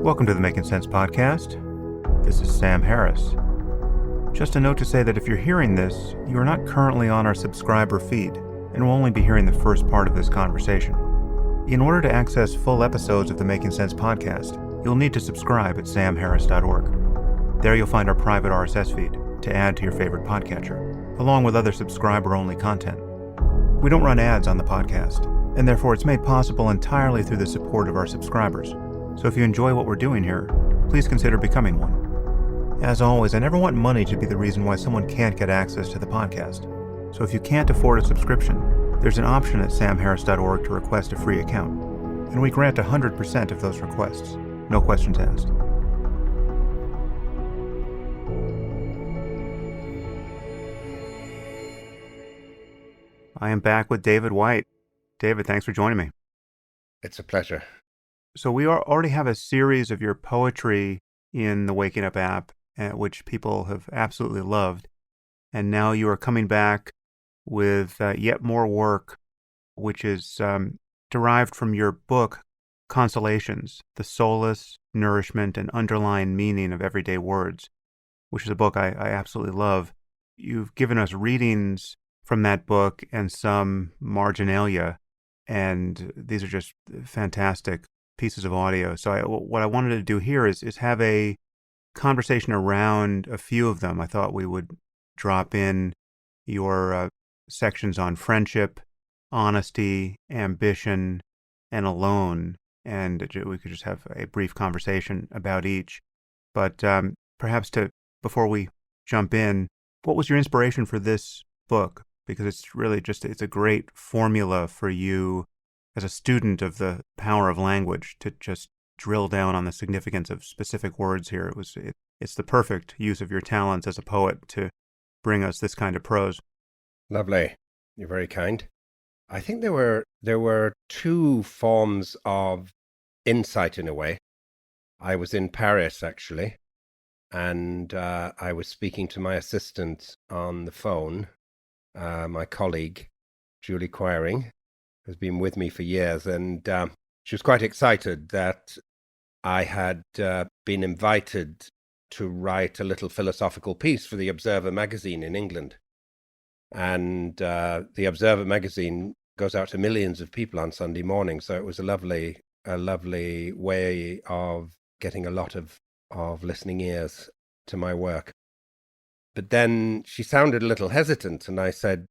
Welcome to the Making Sense podcast. This is Sam Harris. Just a note to say that if you're hearing this, you are not currently on our subscriber feed and will only be hearing the first part of this conversation. In order to access full episodes of the Making Sense podcast, you'll need to subscribe at samharris.org. There you'll find our private RSS feed to add to your favorite podcatcher, along with other subscriber-only content. We don't run ads on the podcast, and therefore it's made possible entirely through the support of our subscribers. So if you enjoy what we're doing here, please consider becoming one. As always, I never want money to be the reason why someone can't get access to the podcast. So if you can't afford a subscription, there's an option at samharris.org to request a free account, and we grant 100% of those requests, no questions asked. I am back with David Whyte. David, thanks for joining me. It's a pleasure. So we already have a series of your poetry in the Waking Up app, which people have absolutely loved. And now you are coming back with yet more work, which is derived from your book, Consolations, the Solace, Nourishment, and Underlying Meaning of Everyday Words, which is a book I absolutely love. You've given us readings from that book and some marginalia, and these are just fantastic pieces of audio. So what I wanted to do here is have a conversation around a few of them. I thought we would drop in your sections on friendship, honesty, ambition, and alone, and we could just have a brief conversation about each. But perhaps before we jump in, what was your inspiration for this book? Because it's really it's a great formula for you as a student of the power of language to just drill down on the significance of specific words here. It's the perfect use of your talents as a poet to bring us this kind of prose. Lovely. You're very kind. I think there were two forms of insight in a way. I was in Paris, actually, and I was speaking to my assistant on the phone, my colleague, Julie Quiring, has been with me for years, and she was quite excited that I had been invited to write a little philosophical piece for the Observer magazine in England. And the Observer magazine goes out to millions of people on Sunday morning, so it was a lovely way of getting a lot of listening ears to my work. But then she sounded a little hesitant, and I said,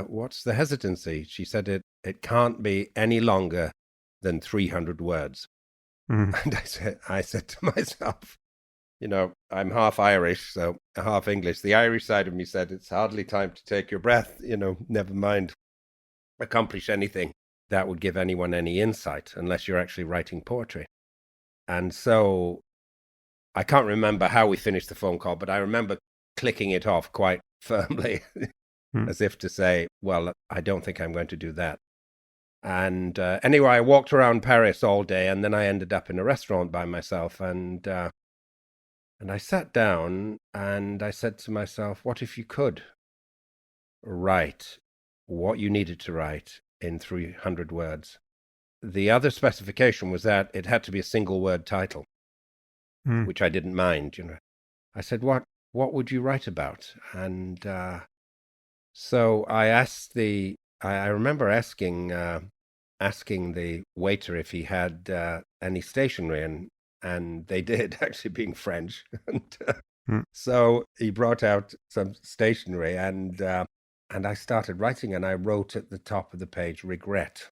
what's the hesitancy? She said, it can't be any longer than 300 words. Mm-hmm. And I said to myself, I'm half Irish, so half English. The Irish side of me said, it's hardly time to take your breath, never mind accomplish anything that would give anyone any insight unless you're actually writing poetry. And so I can't remember how we finished the phone call, but I remember clicking it off quite firmly, as if to say, well, I don't think I'm going to do that. And anyway, I walked around Paris all day, and then I ended up in a restaurant by myself, and I sat down, and I said to myself, what if you could write what you needed to write in 300 words? The other specification was that it had to be a single word title, which I didn't mind. I said, what would you write about? And so I asked I remember asking the waiter if he had any stationery, and they did, actually, being French. And so he brought out some stationery, and I started writing, and I wrote at the top of the page, regret.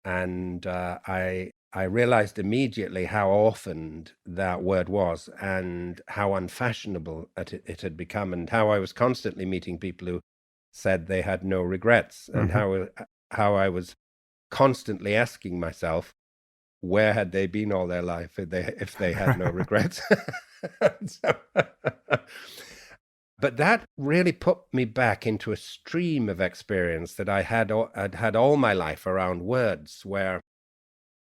And I realized immediately how orphaned that word was, and how unfashionable it had become, and how I was constantly meeting people who said they had no regrets, and how I was constantly asking myself, where had they been all their life if they had no regrets? But that really put me back into a stream of experience that I'd had all my life around words, where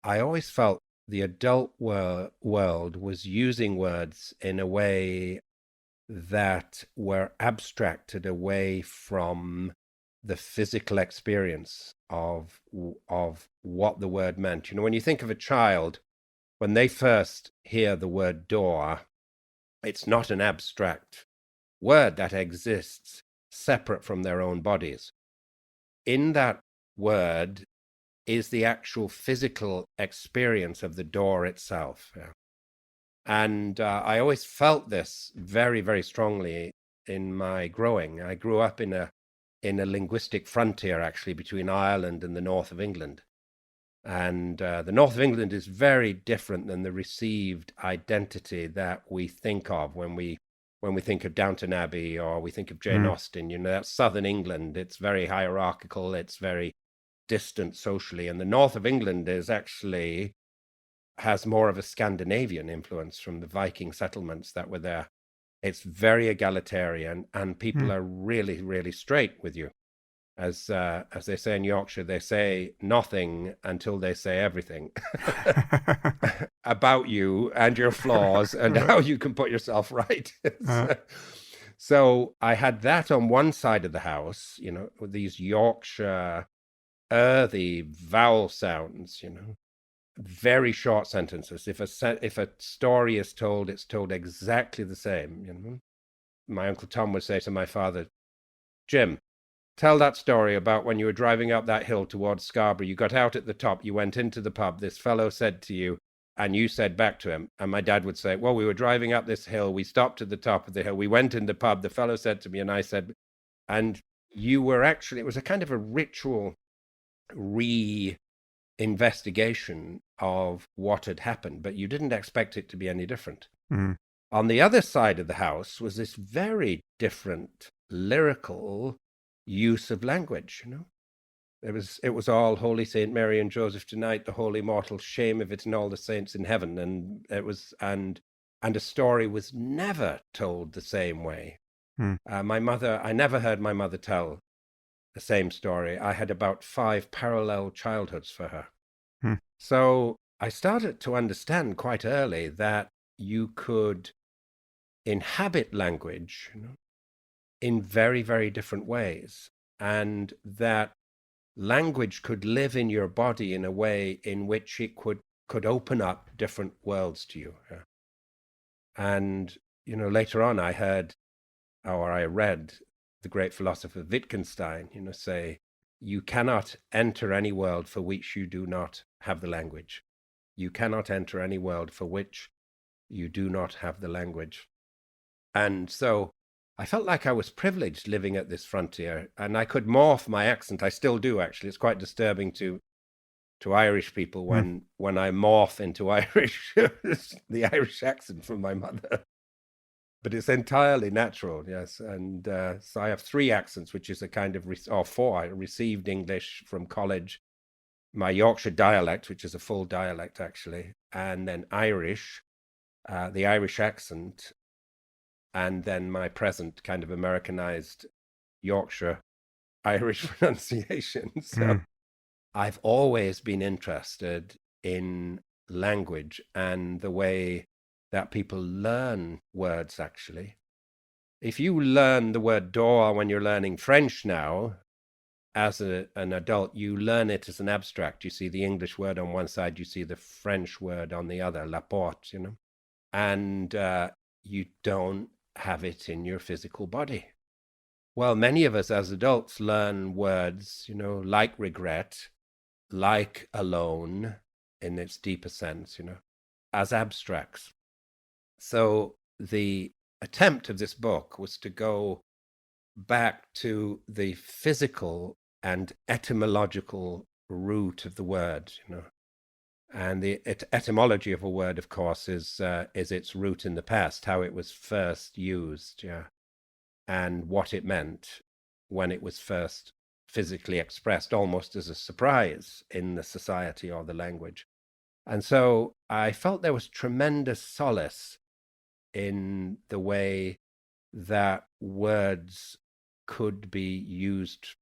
I always felt the adult world was using words in a way that were abstracted away from the physical experience of what the word meant. When you think of a child, when they first hear the word door, it's not an abstract word that exists separate from their own bodies. In that word is the actual physical experience of the door itself. Yeah. And I always felt this very, very strongly in my growing. I grew up in a linguistic frontier, actually, between Ireland and the north of England. And the north of England is very different than the received identity that we think of when we think of Downton Abbey or we think of Jane Austen. You know, that's southern England. It's very hierarchical. It's very distant socially. And the north of England is actually has more of a Scandinavian influence from the Viking settlements that were there. It's very egalitarian, and people are really, really straight with you. As they say in Yorkshire, they say nothing until they say everything about you and your flaws and how you can put yourself right. So I had that on one side of the house, you know, with these Yorkshire earthy vowel sounds, you know, very short sentences. If a story is told, it's told exactly the same. You know, my Uncle Tom would say to my father, "Jim, tell that story about when you were driving up that hill towards Scarborough. You got out at the top, you went into the pub, this fellow said to you, and you said back to him." And my dad would say, "Well, we were driving up this hill, we stopped at the top of the hill, we went in the pub, the fellow said to me," and I said, and you were actually, it was a kind of a ritual investigation of what had happened, but you didn't expect it to be any different. On the other side of the house was this very different lyrical use of language. You know, it was all Holy Saint Mary and Joseph tonight, the holy mortal shame of it, and all the saints in heaven. And it was and a story was never told the same way. My mother, I never heard my mother tell the same story. I had about 5 parallel childhoods for her. So I started to understand quite early that you could inhabit language, you know, in very, very different ways, and that language could live in your body in a way in which it could open up different worlds to you. Yeah. And, you know, later on I read the great philosopher Wittgenstein, you know, say, "You cannot enter any world for which you do not have the language. You cannot enter any world for which you do not have the language." And so I felt like I was privileged living at this frontier, and I could morph my accent. I still do, actually. It's quite disturbing to Irish people when I morph into Irish, the Irish accent from my mother. But it's entirely natural, yes. And so I have 3 accents, which is a kind of, or 4. I received English from college, my Yorkshire dialect, which is a full dialect, actually, and then Irish, the Irish accent, and then my present kind of Americanized Yorkshire Irish pronunciation. So I've always been interested in language and the way that people learn words, actually. If you learn the word door when you're learning French now, as an adult, you learn it as an abstract. You see the English word on one side, you see the French word on the other, la porte, you know, and you don't have it in your physical body. Well, many of us as adults learn words, you know, like regret, like alone in its deeper sense, you know, as abstracts. So the attempt of this book was to go back to the physical and etymological root of the word, you know. And the etymology of a word, of course, is its root in the past, how it was first used, yeah, and what it meant when it was first physically expressed, almost as a surprise in the society or the language. And so I felt there was tremendous solace in the way that words could be used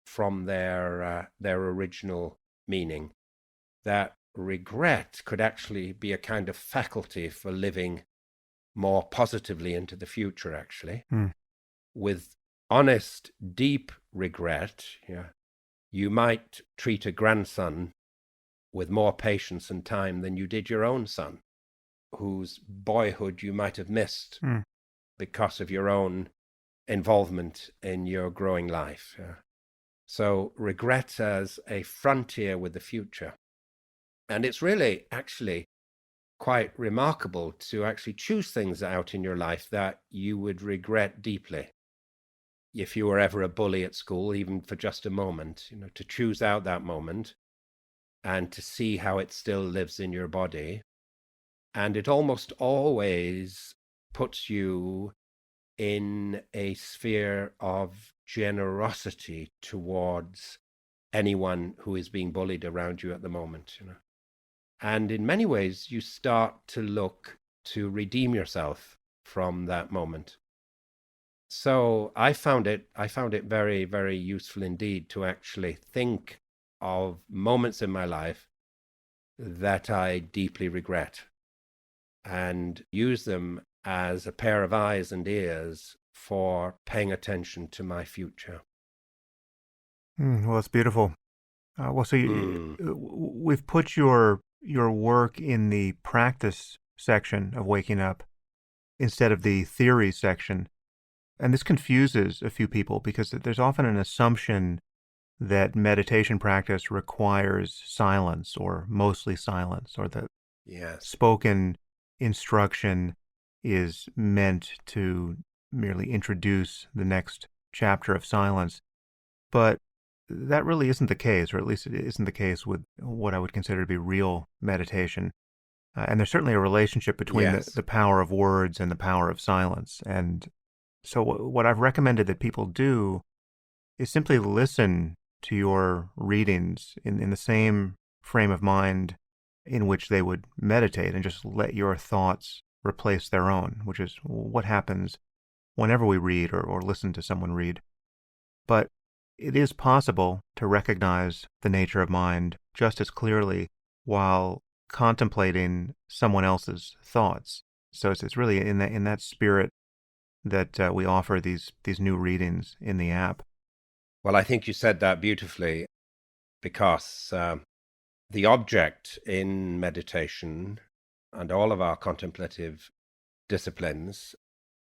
from their original meaning, that regret could actually be a kind of faculty for living more positively into the future, actually. With honest, deep regret, yeah, you might treat a grandson with more patience and time than you did your own son, whose boyhood you might have missed Mm. because of your own involvement in your growing life. So regret as a frontier with the future. And it's really actually quite remarkable to actually choose things out in your life that you would regret deeply. If you were ever a bully at school, even for just a moment, to choose out that moment and to see how it still lives in your body. And it almost always puts you in a sphere of generosity towards anyone who is being bullied around you at the moment. And in many ways, you start to look to redeem yourself from that moment. So I found it very, very useful indeed to actually think of moments in my life that I deeply regret and use them as a pair of eyes and ears for paying attention to my future. Well, it's beautiful. So we've put your work in the practice section of Waking Up instead of the theory section. And this confuses a few people because there's often an assumption that meditation practice requires silence or mostly silence, or that Yes. spoken instruction is meant to merely introduce the next chapter of silence. But that really isn't the case, or at least it isn't the case with what I would consider to be real meditation. And there's certainly a relationship between Yes. the power of words and the power of silence. And so what I've recommended that people do is simply listen to your readings in the same frame of mind in which they would meditate, and just let your thoughts replace their own, which is what happens whenever we read or listen to someone read. But it is possible to recognize the nature of mind just as clearly while contemplating someone else's thoughts. So it's really in that spirit that we offer these new readings in the app. Well, I think you said that beautifully, because the object in meditation and all of our contemplative disciplines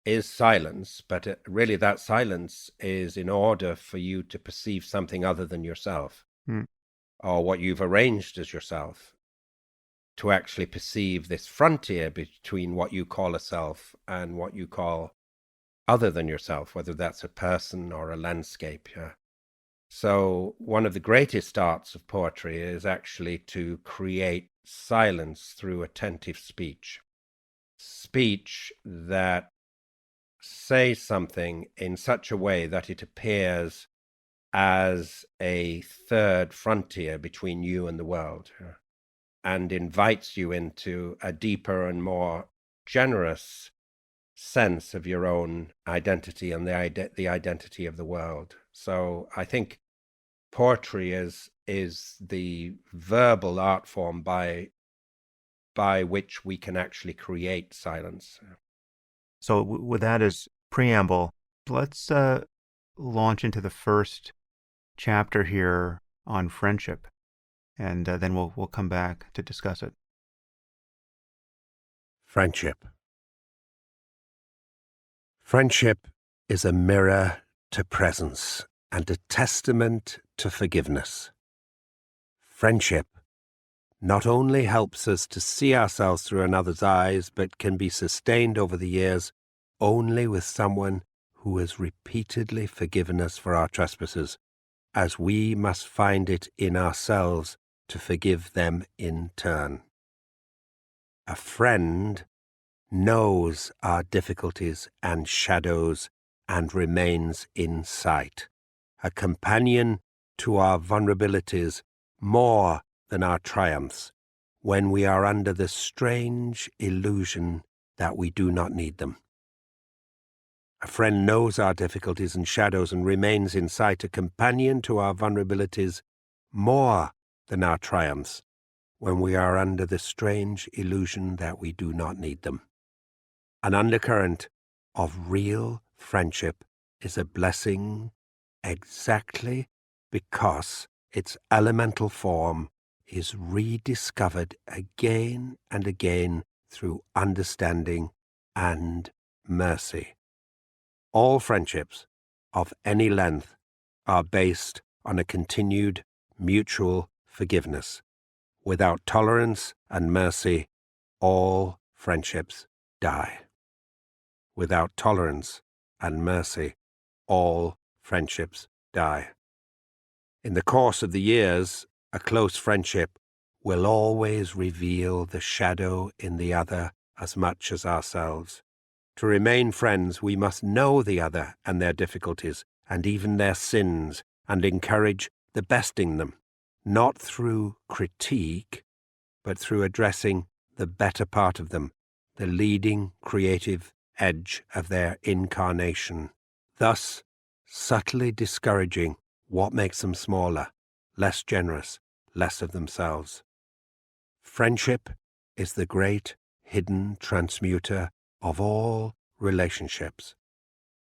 is silence, but really that silence is in order for you to perceive something other than yourself, or what you've arranged as yourself, to actually perceive this frontier between what you call a self and what you call other than yourself, whether that's a person or a landscape. So one of the greatest arts of poetry is actually to create silence through attentive speech. Speech that says something in such a way that it appears as a third frontier between you and the world, and invites you into a deeper and more generous sense of your own identity and the identity of the world. So I think poetry is the verbal art form by which we can actually create silence. So with that as preamble, let's launch into the first chapter here on friendship, and then we'll come back to discuss it. Friendship. Friendship is a mirror to presence and a testament to forgiveness. Friendship not only helps us to see ourselves through another's eyes, but can be sustained over the years only with someone who has repeatedly forgiven us for our trespasses, as we must find it in ourselves to forgive them in turn. A friend knows our difficulties and shadows and remains in sight, a companion to our vulnerabilities more than our triumphs, when we are under the strange illusion that we do not need them. A friend knows our difficulties and shadows and remains in sight, a companion to our vulnerabilities more than our triumphs, when we are under the strange illusion that we do not need them. An undercurrent of real friendship is a blessing exactly because its elemental form is rediscovered again and again through understanding and mercy. All friendships of any length are based on a continued mutual forgiveness. Without tolerance and mercy, all friendships die. Without tolerance and mercy, all friendships die. In the course of the years, a close friendship will always reveal the shadow in the other as much as ourselves. To remain friends, we must know the other and their difficulties, and even their sins, and encourage the best in them, not through critique, but through addressing the better part of them, the leading creative edge of their incarnation, thus subtly discouraging what makes them smaller, less generous, less of themselves. Friendship is the great hidden transmuter of all relationships.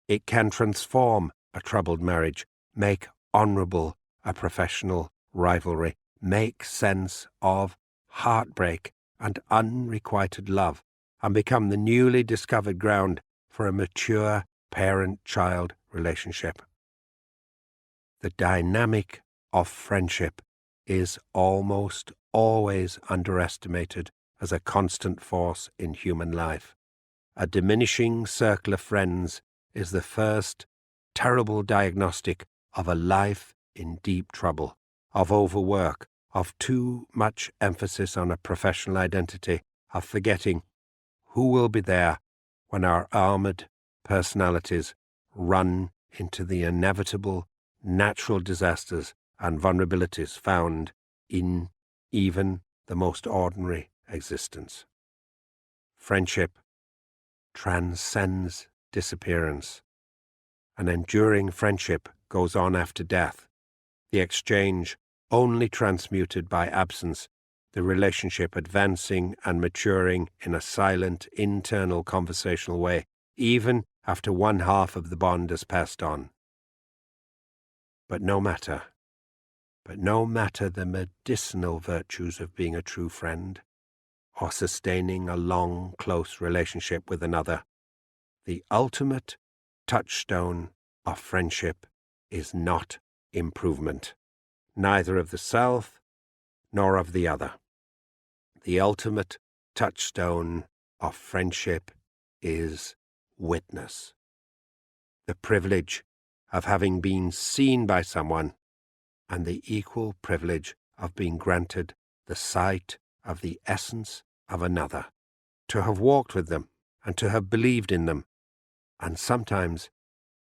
It can transform a troubled marriage, make honorable a professional rivalry, make sense of heartbreak and unrequited love, and become the newly discovered ground for a mature parent-child relationship. The dynamic of friendship is almost always underestimated as a constant force in human life. A diminishing circle of friends is the first terrible diagnostic of a life in deep trouble, of overwork, of too much emphasis on a professional identity, of forgetting who will be there when our armored personalities run into the inevitable natural disasters and vulnerabilities found in even the most ordinary existence. Friendship transcends disappearance. An enduring friendship goes on after death, the exchange only transmuted by absence, the relationship advancing and maturing in a silent, internal conversational way, even after one half of the bond has passed on. But no matter the medicinal virtues of being a true friend, or sustaining a long, close relationship with another, the ultimate touchstone of friendship is not improvement, neither of the self nor of the other. The ultimate touchstone of friendship is witness. The privilege of having been seen by someone, and the equal privilege of being granted the sight of the essence of another, to have walked with them and to have believed in them, and sometimes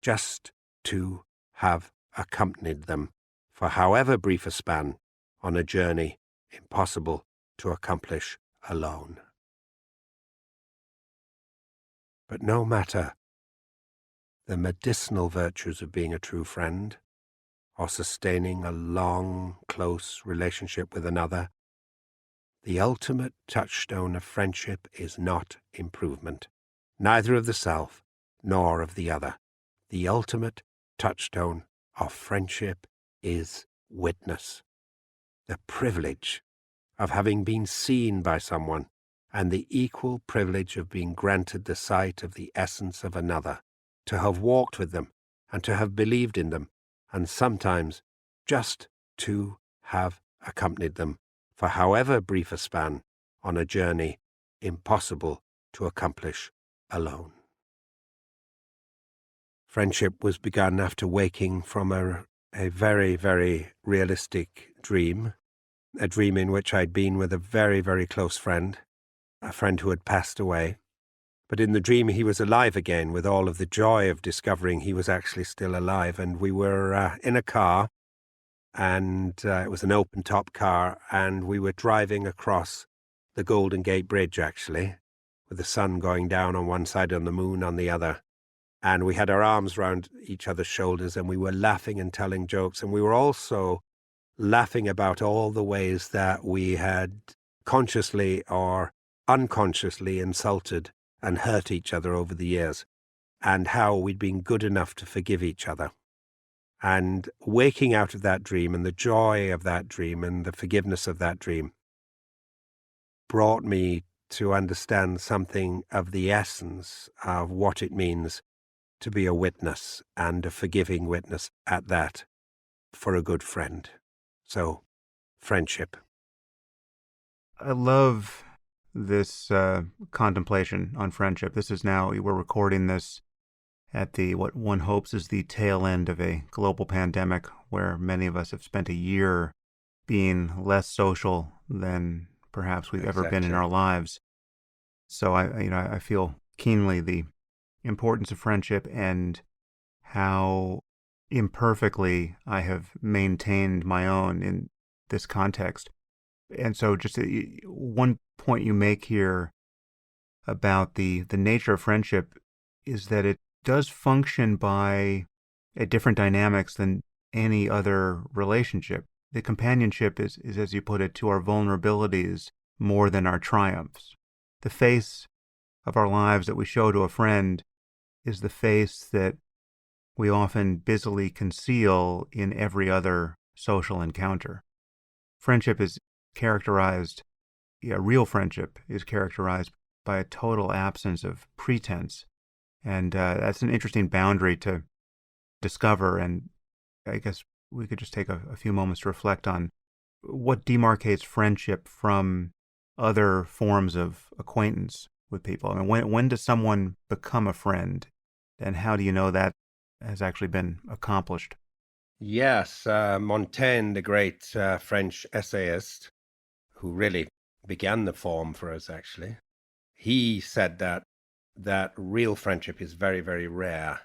just to have accompanied them, for however brief a span, on a journey impossible to accomplish alone. But no matter the medicinal virtues of being a true friend, or sustaining a long, close relationship with another, the ultimate touchstone of friendship is not improvement, neither of the self nor of the other. The ultimate touchstone of friendship is witness. The privilege of having been seen by someone, and the equal privilege of being granted the sight of the essence of another, to have walked with them and to have believed in them, and sometimes just to have accompanied them, for however brief a span, on a journey impossible to accomplish alone. Friendship was begun after waking from a very, very realistic dream, a dream in which I'd been with a very, very close friend, a friend who had passed away. But in the dream he was alive again, with all of the joy of discovering he was actually still alive. And we were in a car, and it was an open-top car, and we were driving across the Golden Gate Bridge, actually, with the sun going down on one side and the moon on the other. And we had our arms round each other's shoulders, and we were laughing and telling jokes. And we were also laughing about all the ways that we had consciously or unconsciously insulted and hurt each other over the years, and how we'd been good enough to forgive each other. And waking out of that dream and the joy of that dream and the forgiveness of that dream brought me to understand something of the essence of what it means to be a witness, and a forgiving witness at that, for a good friend. So, friendship. I love this contemplation on friendship. This is now, we're recording this at the, what one hopes is the tail end of a global pandemic, where many of us have spent a year being less social than perhaps we've ever been in Exactly. our lives. So I feel keenly the importance of friendship, and how imperfectly I have maintained my own in this context. And so, just one point you make here about the nature of friendship is that it does function by a different dynamics than any other relationship. The companionship is, as you put it, to our vulnerabilities more than our triumphs. The face of our lives that we show to a friend is the face that we often busily conceal in every other social encounter. Friendship is characterized, real friendship is characterized by a total absence of pretense. And that's an interesting boundary to discover. And I guess we could just take a few moments to reflect on what demarcates friendship from other forms of acquaintance with people. I mean, when does someone become a friend, and how do you know that has actually been accomplished? Yes, Montaigne, the great French essayist, who really began the form for us, actually, he said that real friendship is very, very rare.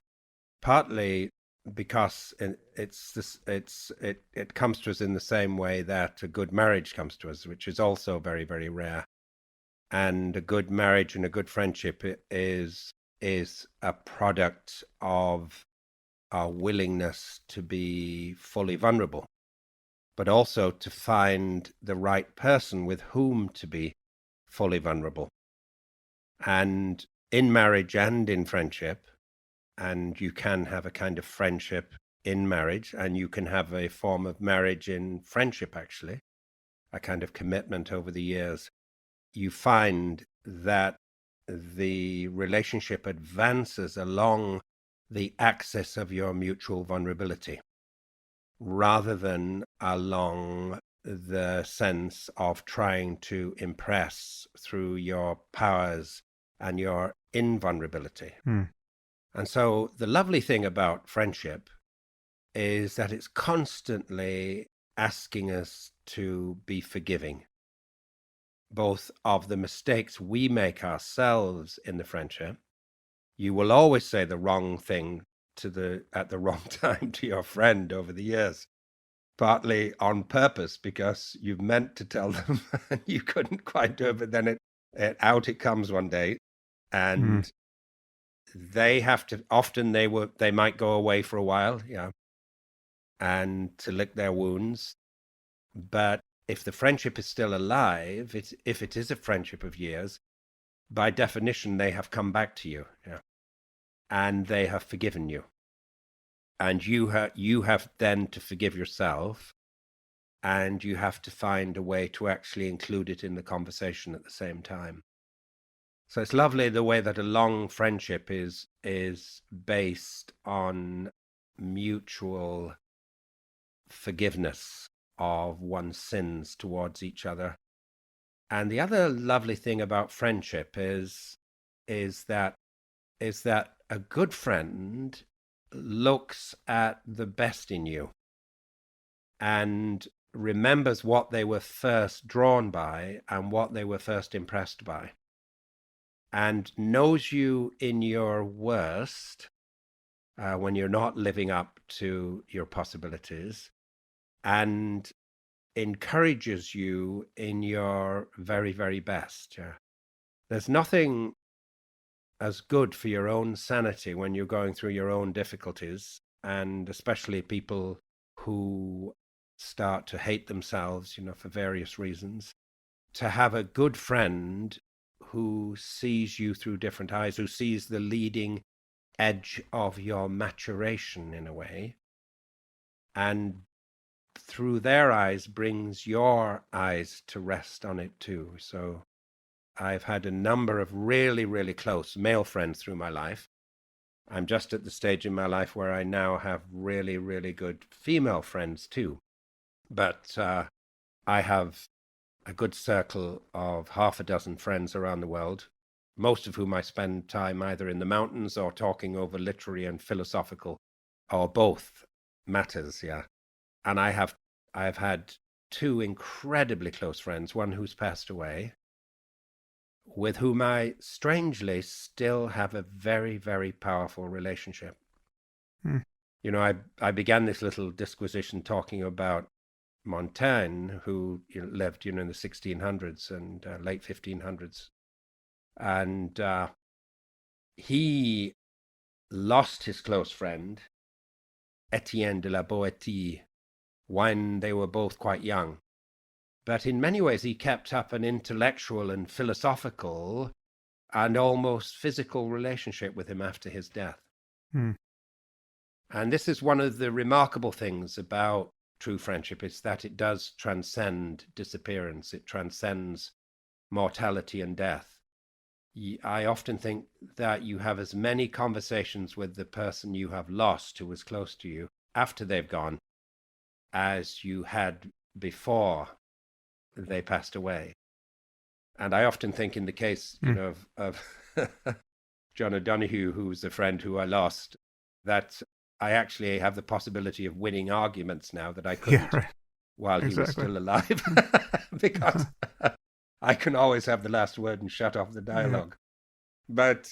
Partly because it comes to us in the same way that a good marriage comes to us, which is also very, very rare. And a good marriage and a good friendship is a product of our willingness to be fully vulnerable, but also to find the right person with whom to be fully vulnerable. And in marriage and in friendship, and you can have a kind of friendship in marriage, and you can have a form of marriage in friendship, actually, a kind of commitment over the years. You find that the relationship advances along the axis of your mutual vulnerability rather than along the sense of trying to impress through your powers and your invulnerability. Hmm. And so the lovely thing about friendship is that it's constantly asking us to be forgiving, both of the mistakes we make ourselves in the friendship. You will always say the wrong thing at the wrong time to your friend over the years, partly on purpose because you've meant to tell them and you couldn't quite do it, but then it comes one day, Hmm. and they have to, often they might go away for a while, yeah, and to lick their wounds. But if the friendship is still alive, if it is a friendship of years, by definition, they have come back to you, yeah, and they have forgiven you. And you have then to forgive yourself, and you have to find a way to actually include it in the conversation at the same time. So it's lovely the way that a long friendship is based on mutual forgiveness of one's sins towards each other. And the other lovely thing about friendship is that is that a good friend looks at the best in you and remembers what they were first drawn by and what they were first impressed by, and knows you in your worst, when you're not living up to your possibilities, and encourages you in your very, very best. Yeah. There's nothing as good for your own sanity when you're going through your own difficulties, and especially people who start to hate themselves, for various reasons, to have a good friend who sees you through different eyes, who sees the leading edge of your maturation in a way, and through their eyes brings your eyes to rest on it too. So I've had a number of really, really close male friends through my life. I'm just at the stage in my life where I now have really, really good female friends too. But I have a good circle of half a dozen friends around the world, most of whom I spend time either in the mountains or talking over literary and philosophical, or both matters, yeah. And I've had two incredibly close friends, one who's passed away, with whom I strangely still have a very, very powerful relationship. Hmm. You know, I began this little disquisition talking about Montaigne, who lived, in the 1600s and late 1500s. And he lost his close friend, Etienne de la Boétie, when they were both quite young. But in many ways, he kept up an intellectual and philosophical and almost physical relationship with him after his death. Hmm. And this is one of the remarkable things about true friendship, is that it does transcend disappearance. It transcends mortality and death. I often think that you have as many conversations with the person you have lost who was close to you after they've gone as you had before they passed away. And I often think in the case, of John O'Donoghue, who's a friend who I lost, that I actually have the possibility of winning arguments now that I couldn't while he was still alive, because I can always have the last word and shut off the dialogue. Yeah. But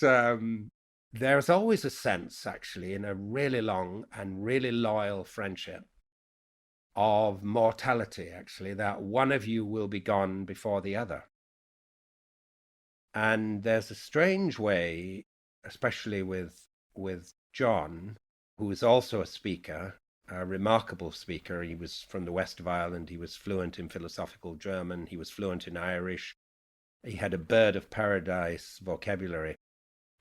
there's always a sense, actually, in a really long and really loyal friendship of mortality, actually, that one of you will be gone before the other. And there's a strange way, especially with John, who is also a speaker, a remarkable speaker. He was from the west of Ireland. He was fluent in philosophical German. He was fluent in Irish. He had a bird of paradise vocabulary.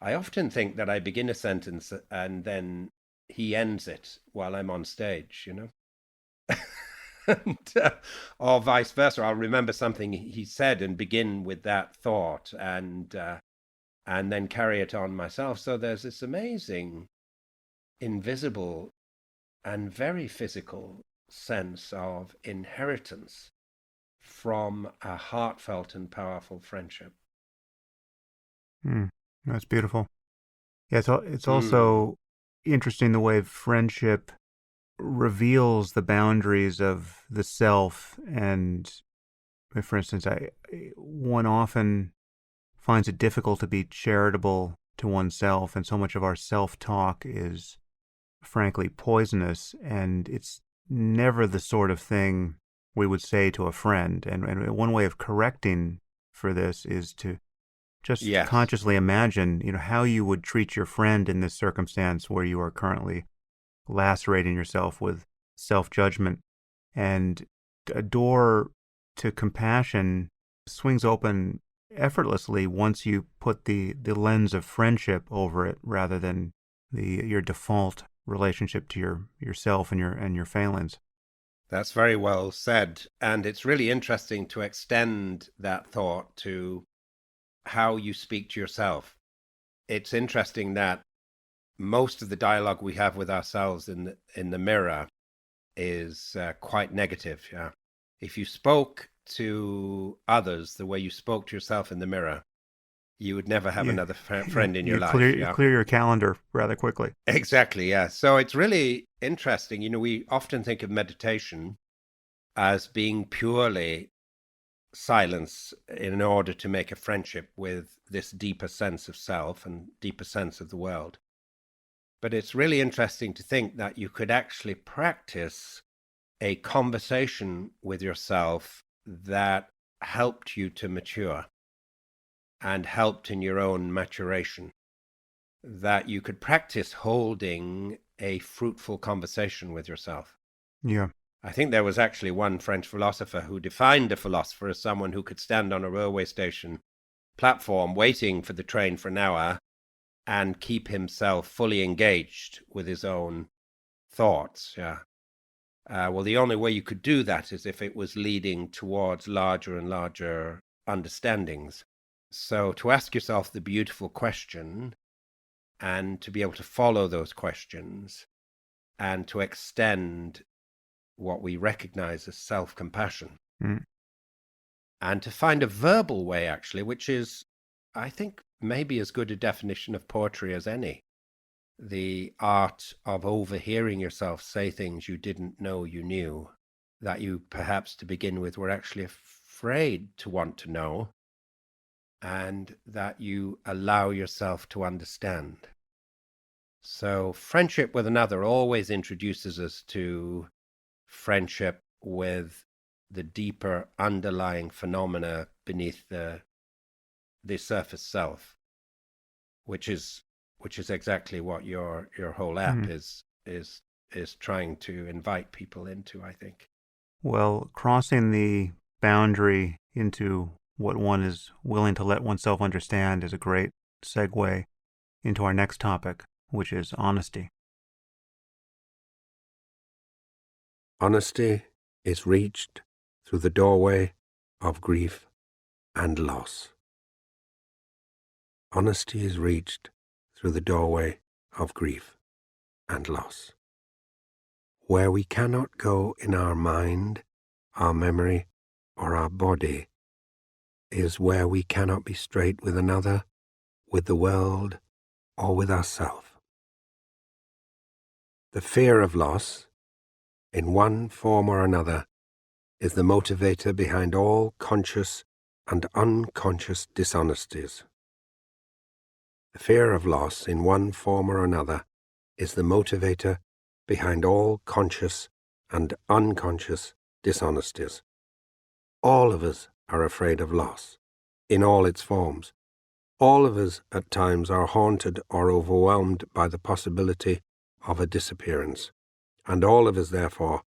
I often think that I begin a sentence and then he ends it while I'm on stage, and, or vice versa. I'll remember something he said and begin with that thought and then carry it on myself. So there's this amazing, invisible and very physical sense of inheritance from a heartfelt and powerful friendship. That's beautiful. Yeah, it's also interesting the way friendship reveals the boundaries of the self. And for instance, one often finds it difficult to be charitable to oneself, and so much of our self-talk is frankly poisonous, and it's never the sort of thing we would say to a friend. And one way of correcting for this is to just consciously imagine, how you would treat your friend in this circumstance where you are currently lacerating yourself with self-judgment. And a door to compassion swings open effortlessly once you put the lens of friendship over it, rather than your default relationship to yourself and your failings. That's very well said. And it's really interesting to extend that thought to how you speak to yourself. It's interesting that most of the dialogue we have with ourselves in the mirror is quite negative. Yeah. If you spoke to others the way you spoke to yourself in the mirror, you would never have another friend in your life. You clear your calendar rather quickly. Exactly, yeah. So it's really interesting. We often think of meditation as being purely silence in order to make a friendship with this deeper sense of self and deeper sense of the world. But it's really interesting to think that you could actually practice a conversation with yourself that helped you to mature and helped in your own maturation, that you could practice holding a fruitful conversation with yourself. Yeah. I think there was actually one French philosopher who defined a philosopher as someone who could stand on a railway station platform waiting for the train for an hour and keep himself fully engaged with his own thoughts. Yeah. Well, the only way you could do that is if it was leading towards larger and larger understandings. So to ask yourself the beautiful question and to be able to follow those questions and to extend what we recognize as self-compassion and to find a verbal way, actually, which is, I think, maybe as good a definition of poetry as any. The art of overhearing yourself say things you didn't know you knew, that you perhaps to begin with were actually afraid to want to know, and that you allow yourself to understand. So friendship with another always introduces us to friendship with the deeper underlying phenomena beneath the surface self, which is exactly what your whole app is trying to invite people into, I think. Well, crossing the boundary into what one is willing to let oneself understand is a great segue into our next topic, which is honesty. Honesty is reached through the doorway of grief and loss. Honesty is reached through the doorway of grief and loss. Where we cannot go in our mind, our memory, or our body is where we cannot be straight with another, with the world, or with ourselves. The fear of loss, in one form or another, is the motivator behind all conscious and unconscious dishonesties. The fear of loss, in one form or another, is the motivator behind all conscious and unconscious dishonesties. All of us are afraid of loss, in all its forms. All of us at times are haunted or overwhelmed by the possibility of a disappearance, and all of us, therefore,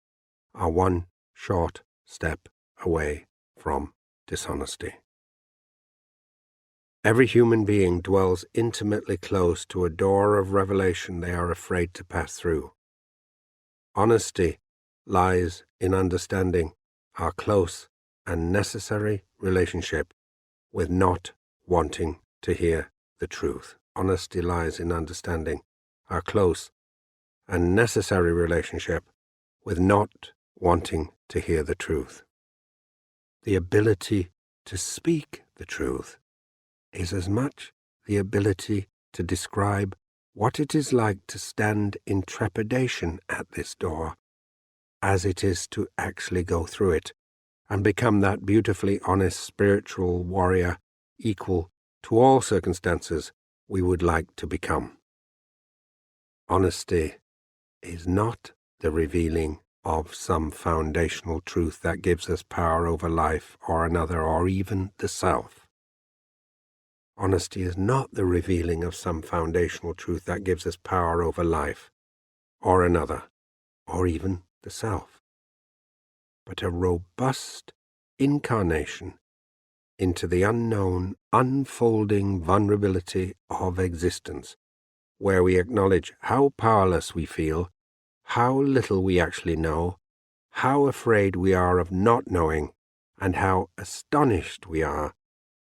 are one short step away from dishonesty. Every human being dwells intimately close to a door of revelation they are afraid to pass through. Honesty lies in understanding our close and necessary relationship with not wanting to hear the truth. Honesty lies in understanding our close and necessary relationship with not wanting to hear the truth. The ability to speak the truth is as much the ability to describe what it is like to stand in trepidation at this door as it is to actually go through it and become that beautifully honest spiritual warrior equal to all circumstances we would like to become. Honesty is not the revealing of some foundational truth that gives us power over life or another or even the self. Honesty is not the revealing of some foundational truth that gives us power over life or another or even the self, but a robust incarnation into the unknown, unfolding vulnerability of existence, where we acknowledge how powerless we feel, how little we actually know, how afraid we are of not knowing, and how astonished we are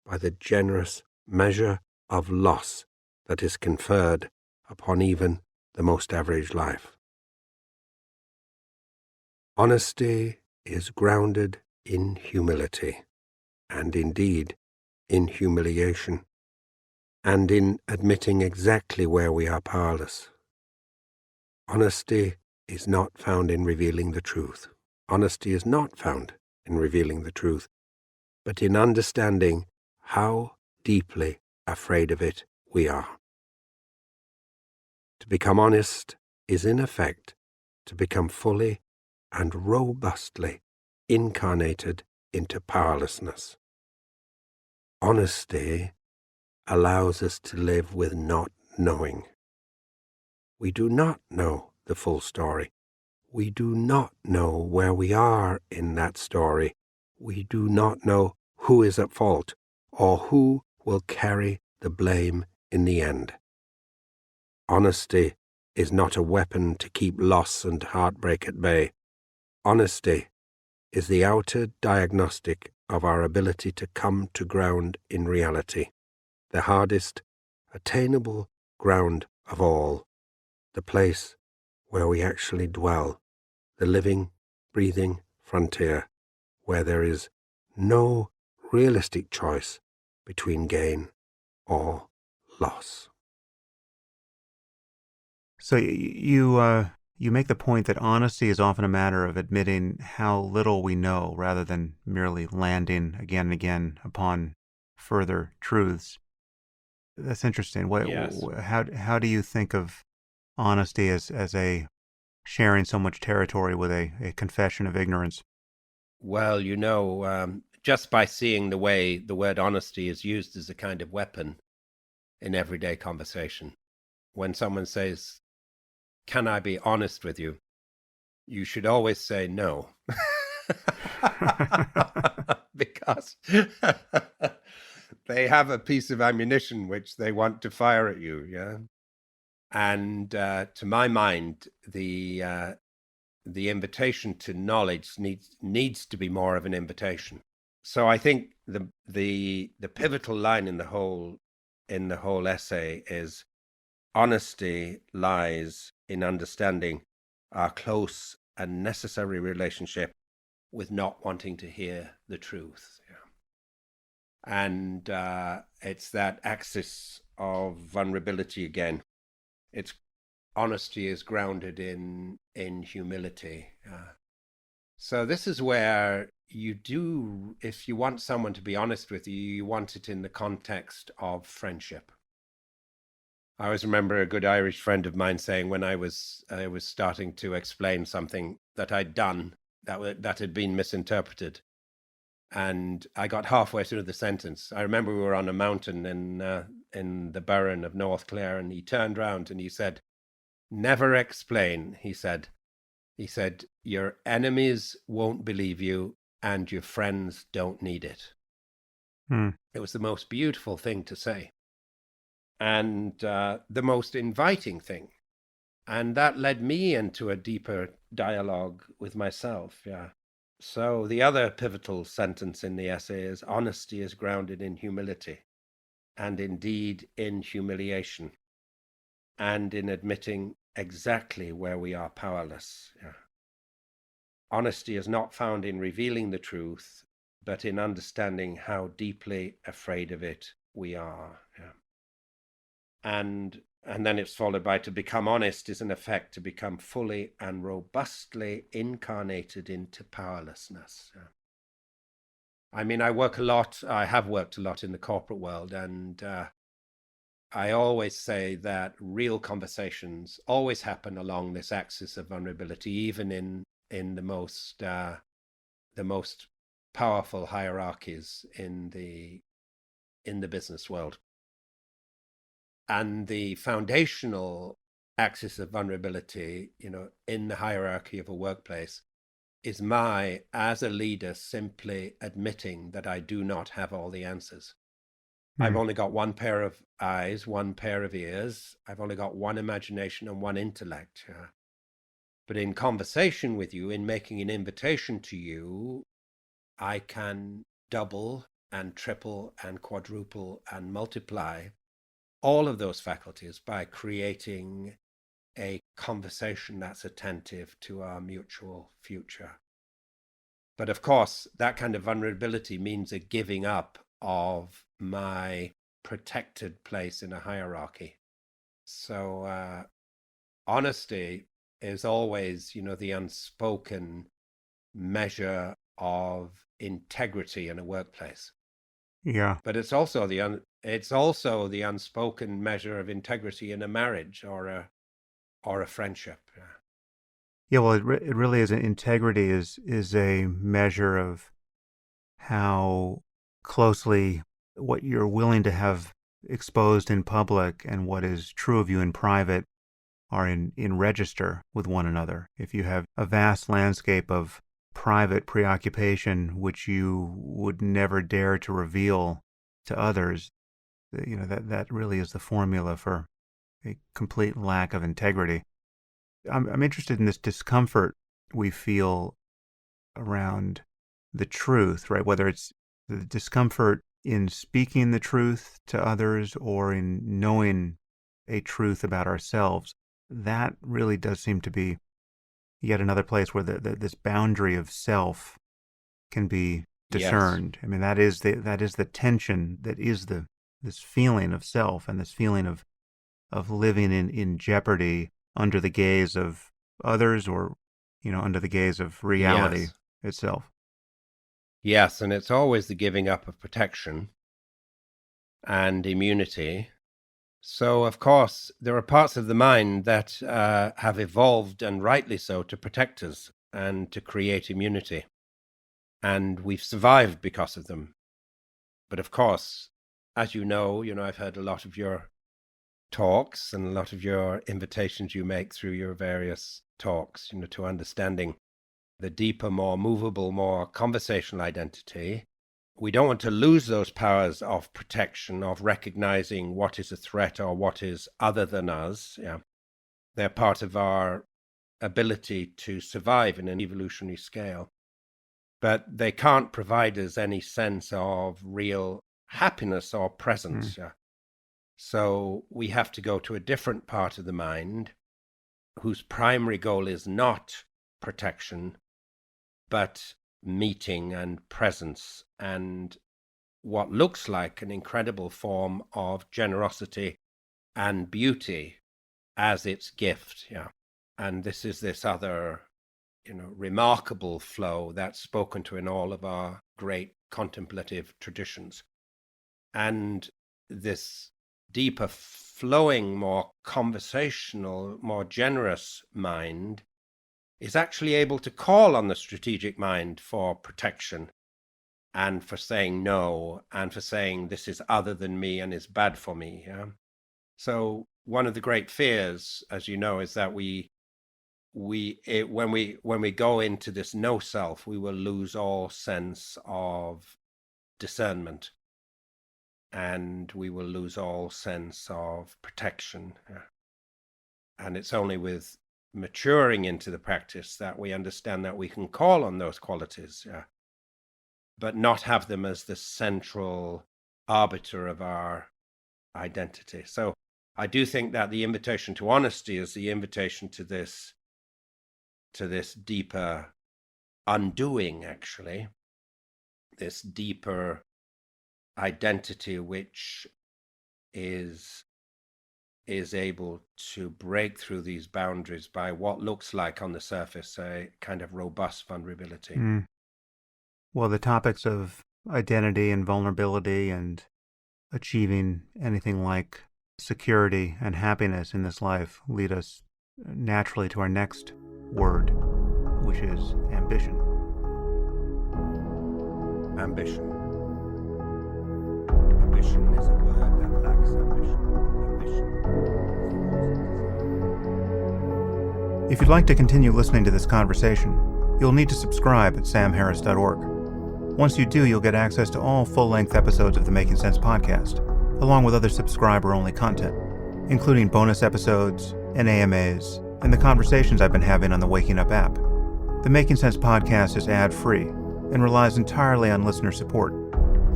by the generous measure of loss that is conferred upon even the most average life. Honesty is grounded in humility, and indeed in humiliation, and in admitting exactly where we are powerless. Honesty is not found in revealing the truth. Honesty is not found in revealing the truth, but in understanding how deeply afraid of it we are. To become honest is in effect to become fully and robustly incarnated into powerlessness. Honesty allows us to live with not knowing. We do not know the full story. We do not know where we are in that story. We do not know who is at fault or who will carry the blame in the end. Honesty is not a weapon to keep loss and heartbreak at bay. Honesty is the outer diagnostic of our ability to come to ground in reality, the hardest attainable ground of all, the place where we actually dwell, the living, breathing frontier, where there is no realistic choice between gain or loss. So you make the point that honesty is often a matter of admitting how little we know rather than merely landing again and again upon further truths. That's interesting. Yes. How do you think of honesty as a sharing so much territory with a confession of ignorance? Well, just by seeing the way the word honesty is used as a kind of weapon in everyday conversation, when someone says, "Can I be honest with you?" you should always say no. Because they have a piece of ammunition which they want to fire at you, yeah? And to my mind, the invitation to knowledge needs to be more of an invitation. So I think the pivotal line in the whole essay is honesty lies in understanding our close and necessary relationship with not wanting to hear the truth. Yeah. And it's that axis of vulnerability again. It's honesty is grounded in humility. So this is where if you want someone to be honest with you, you want it in the context of friendship. I always remember a good Irish friend of mine saying, when I was starting to explain something that I'd done that had been misinterpreted, and I got halfway through the sentence. I remember we were on a mountain in the Burren of North Clare, and he turned round and he said, "Never explain," he said. He said, "Your enemies won't believe you, and your friends don't need it." It was the most beautiful thing to say, and the most inviting thing. And that led me into a deeper dialogue with myself. Yeah. So the other pivotal sentence in the essay is, honesty is grounded in humility, and indeed in humiliation, and in admitting exactly where we are powerless. Yeah. Honesty is not found in revealing the truth, but in understanding how deeply afraid of it we are. Yeah. And then it's followed by, to become honest is in effect to become fully and robustly incarnated into powerlessness. Yeah. I mean, I have worked a lot in the corporate world, and I always say that real conversations always happen along this axis of vulnerability, even in the most powerful hierarchies in the business world. And the foundational axis of vulnerability, in the hierarchy of a workplace, is as a leader, simply admitting that I do not have all the answers. I've only got one pair of eyes, one pair of ears. I've only got one imagination and one intellect. But in conversation with you, in making an invitation to you, I can double and triple and quadruple and multiply all of those faculties by creating a conversation that's attentive to our mutual future. But of course, that kind of vulnerability means a giving up of my protected place in a hierarchy. So honesty is always, the unspoken measure of integrity in a workplace. Yeah. But it's also the unspoken measure of integrity in a marriage or a friendship. Yeah, well, it really is. Integrity is a measure of how closely what you're willing to have exposed in public and what is true of you in private are in register with one another. If you have a vast landscape of private preoccupation which you would never dare to reveal to others, that really is the formula for a complete lack of integrity. I'm interested in this discomfort we feel around the truth, right? Whether it's the discomfort in speaking the truth to others or in knowing a truth about ourselves, that really does seem to be yet another place where this boundary of self can be discerned. Yes. I mean, that is the tension, that is this feeling of self and this feeling of living in jeopardy under the gaze of others, or under the gaze of reality Yes. itself. Yes, and it's always the giving up of protection and immunity. So, of course, there are parts of the mind that have evolved, and rightly so, to protect us and to create immunity. And we've survived because of them. But of course, as you know, I've heard a lot of your talks and a lot of your invitations you make through your various talks, to understanding the deeper, more movable, more conversational identity. We don't want to lose those powers of protection, of recognizing what is a threat or what is other than us. Yeah. They're part of our ability to survive in an evolutionary scale. But they can't provide us any sense of real happiness or presence. Yeah. So we have to go to a different part of the mind whose primary goal is not protection, but meeting and presence, and what looks like an incredible form of generosity and beauty as its gift. Yeah. And this is this other, remarkable flow that's spoken to in all of our great contemplative traditions. And this deeper flowing, more conversational, more generous mind is actually able to call on the strategic mind for protection and for saying no and for saying this is other than me and is bad for me. Yeah? So one of the great fears, as you know, is that when we go into this no self, we will lose all sense of discernment, and we will lose all sense of protection. Yeah? And it's only with maturing into the practice that we understand that we can call on those qualities, yeah, but not have them as the central arbiter of our identity. So I do think that the invitation to honesty is the invitation to this deeper undoing, actually, this deeper identity which is able to break through these boundaries by what looks like on the surface a kind of robust vulnerability. Well, the topics of identity and vulnerability and achieving anything like security and happiness in this life lead us naturally to our next word, which is ambition. Ambition. Ambition is a word that lacks ambition. If you'd like to continue listening to this conversation, you'll need to subscribe at samharris.org. Once you do, you'll get access to all full-length episodes of the Making Sense podcast, along with other subscriber-only content, including bonus episodes and AMAs, and the conversations I've been having on the Waking Up app. The Making Sense podcast is ad-free and relies entirely on listener support,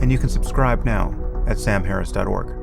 and you can subscribe now at samharris.org.